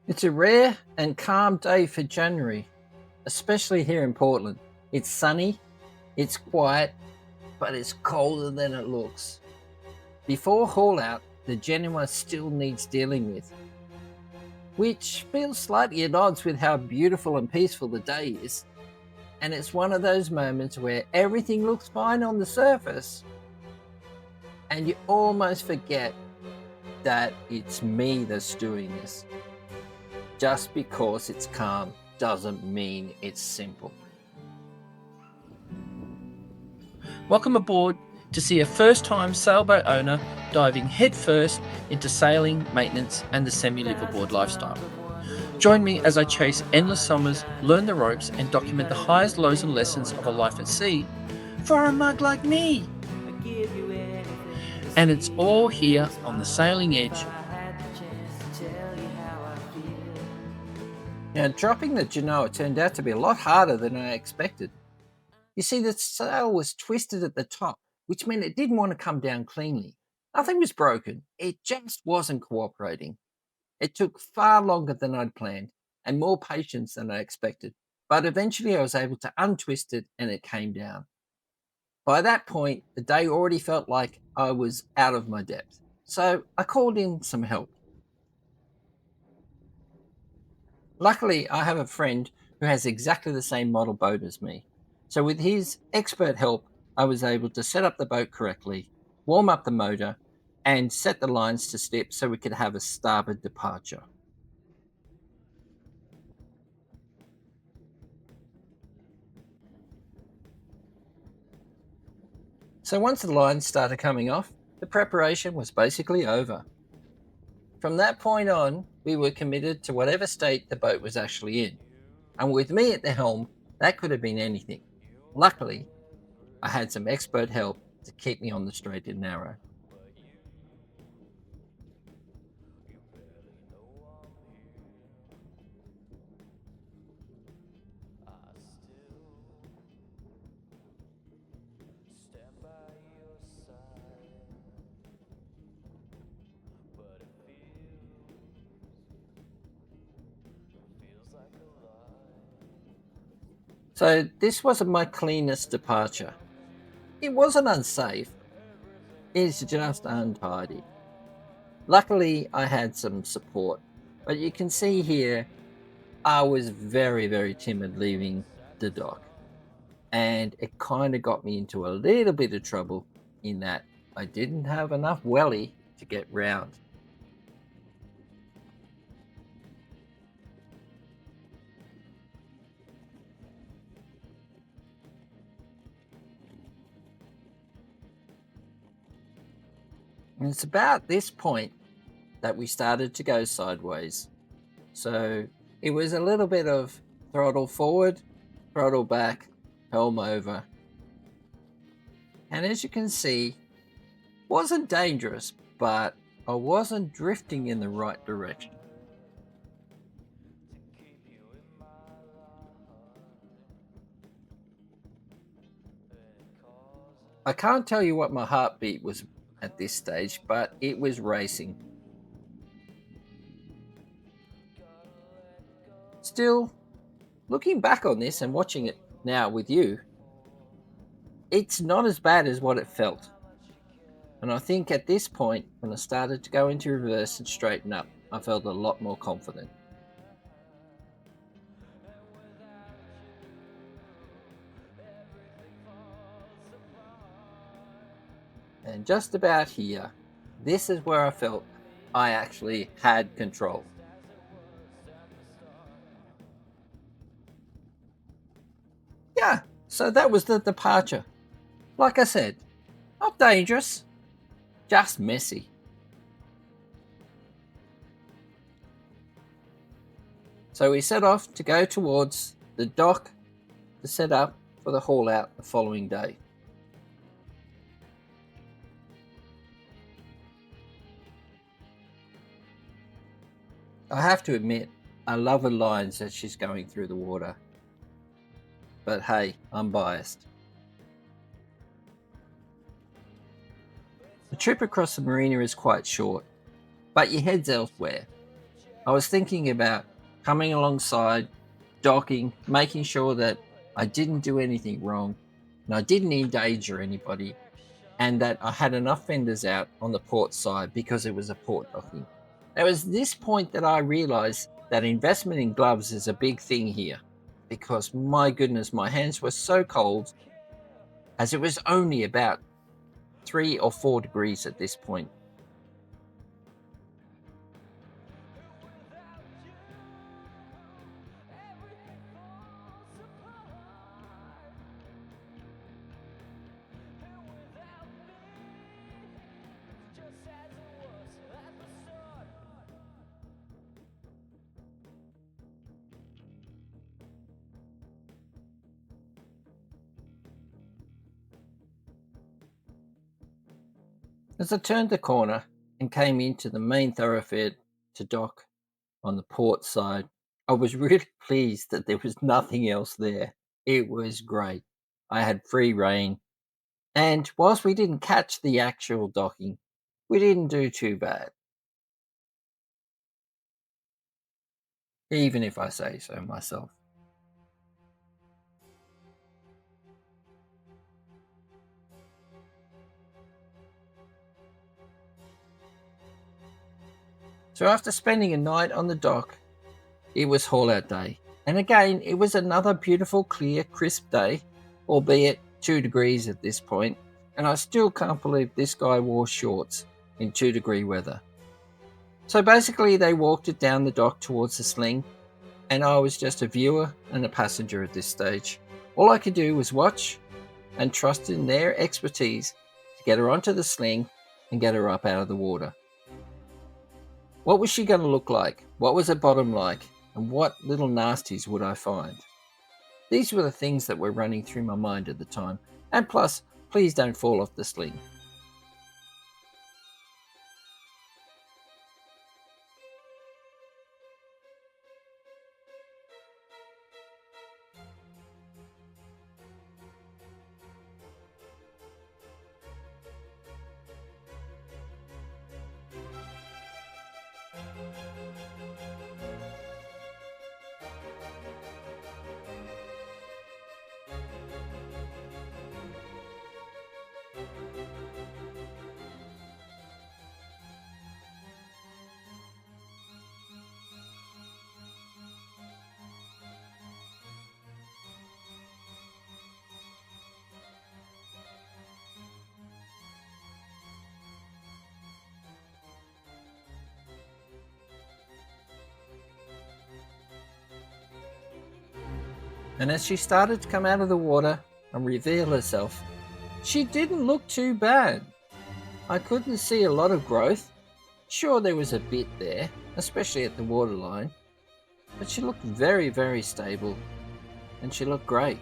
It's a rare and calm day for January, especially here in Portland. It's sunny, it's quiet, but it's colder than it looks. Before haul out, the Genoa still needs dealing with, which feels slightly at odds with how beautiful and peaceful the day is. And it's one of those moments where everything looks fine on the surface, and you almost forget that it's me that's doing this. Just because it's calm doesn't mean it's simple. Welcome aboard to see a first-time sailboat owner diving headfirst into sailing, maintenance, and the semi-liveaboard lifestyle. Join me as I chase endless summers, learn the ropes, and document the highs, lows, and lessons of a life at sea for a mug like me. And it's all here on the Sailing Edge. Now, dropping the Genoa turned out to be a lot harder than I expected. You see, the sail was twisted at the top, which meant it didn't want to come down cleanly. Nothing was broken, it just wasn't cooperating. It took far longer than I'd planned and more patience than I expected, but eventually I was able to untwist it and it came down. By that point, the day already felt like I was out of my depth, so I called in some help. Luckily, I have a friend who has exactly the same model boat as me. So, with his expert help, I was able to set up the boat correctly, warm up the motor, and set the lines to slip so we could have a starboard departure. So, once the lines started coming off, the preparation was basically over. From that point on, we were committed to whatever state the boat was actually in. And with me at the helm, that could have been anything. Luckily, I had some expert help to keep me on the straight and narrow. So this wasn't my cleanest departure. It wasn't unsafe, it's just untidy. Luckily, I had some support, but you can see here I was very, very timid leaving the dock, and it kind of got me into a little bit of trouble in that I didn't have enough welly to get round. And it's about this point that we started to go sideways. So it was a little bit of throttle forward, throttle back, helm over. And as you can see, wasn't dangerous, but I wasn't drifting in the right direction. I can't tell you what my heartbeat was at this stage, but it was racing. Still, looking back on this and watching it now with you, it's not as bad as what it felt. And I think at this point, when I started to go into reverse and straighten up, I felt a lot more confident. And just about here, this is where I felt I actually had control. Yeah, so that was the departure. Like I said, not dangerous, just messy. So we set off to go towards the dock to set up for the haul out the following day. I have to admit, I love the lines as she's going through the water. But hey, I'm biased. The trip across the marina is quite short, but your head's elsewhere. I was thinking about coming alongside, docking, making sure that I didn't do anything wrong and I didn't endanger anybody, and that I had enough fenders out on the port side because it was a port docking. It was this point that I realized that investment in gloves is a big thing here, because my goodness, my hands were so cold, as it was only about 3 or 4 degrees at this point. As I turned the corner and came into the main thoroughfare to dock on the port side, I was really pleased that there was nothing else there. It was great. I had free reign, and whilst we didn't catch the actual docking, we didn't do too bad, even if I say so myself. So after spending a night on the dock, it was haul out day. And again, it was another beautiful, clear, crisp day, albeit 2 degrees at this point, and I still can't believe this guy wore shorts in 2 degree weather. So basically, they walked it down the dock towards the sling, and I was just a viewer and a passenger at this stage. All I could do was watch and trust in their expertise to get her onto the sling and get her up out of the water. What was she going to look like? What was her bottom like? And what little nasties would I find? These were the things that were running through my mind at the time. And plus, please don't fall off the sling. And as she started to come out of the water and reveal herself, she didn't look too bad. I couldn't see a lot of growth. Sure, there was a bit there, especially at the waterline, but she looked very, very stable, and she looked great.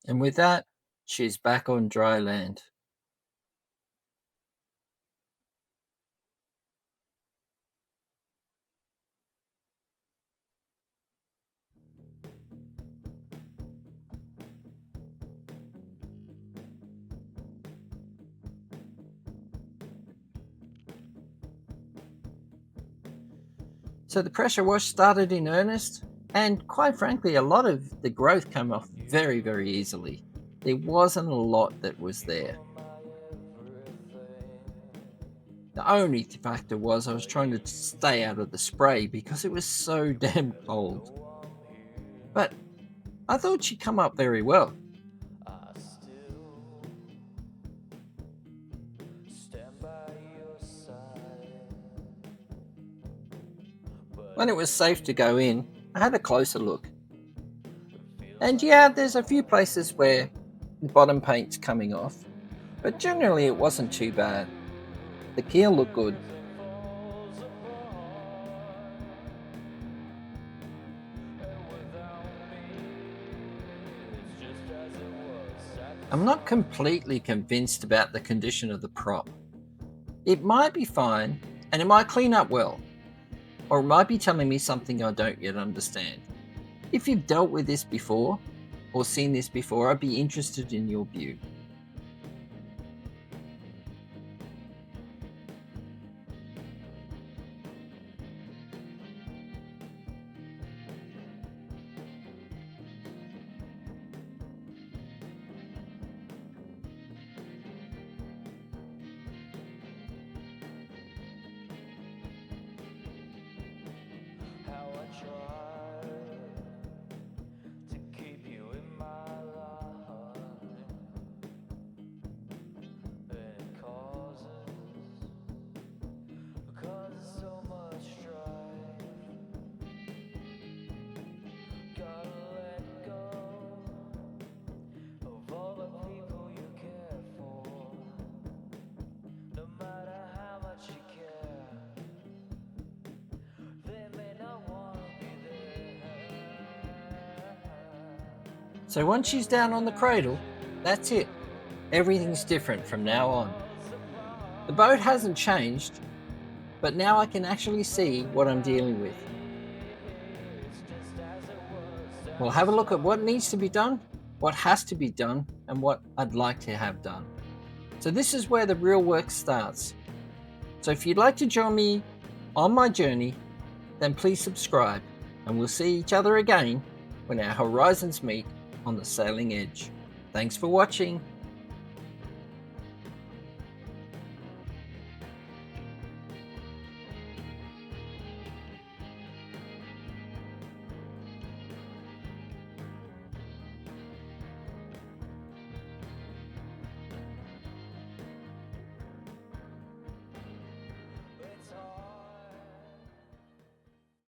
And with that, she's back on dry land. So the pressure wash started in earnest, and quite frankly, a lot of the growth came off very, very easily. There wasn't a lot that was there. The only factor was I was trying to stay out of the spray because it was so damn cold. But I thought she'd come up very well. When it was safe to go in, I had a closer look. And yeah, there's a few places where the bottom paint's coming off, but generally it wasn't too bad. The keel looked good. I'm not completely convinced about the condition of the prop. It might be fine, and it might clean up well, or it might be telling me something I don't yet understand. If you've dealt with this before, or seen this before, I'd be interested in your view. So once she's down on the cradle, that's it. Everything's different from now on. The boat hasn't changed, but now I can actually see what I'm dealing with. We'll have a look at what needs to be done, what has to be done, and what I'd like to have done. So this is where the real work starts. So if you'd like to join me on my journey, then please subscribe, and we'll see each other again when our horizons meet on the sailing edge. Thanks for watching.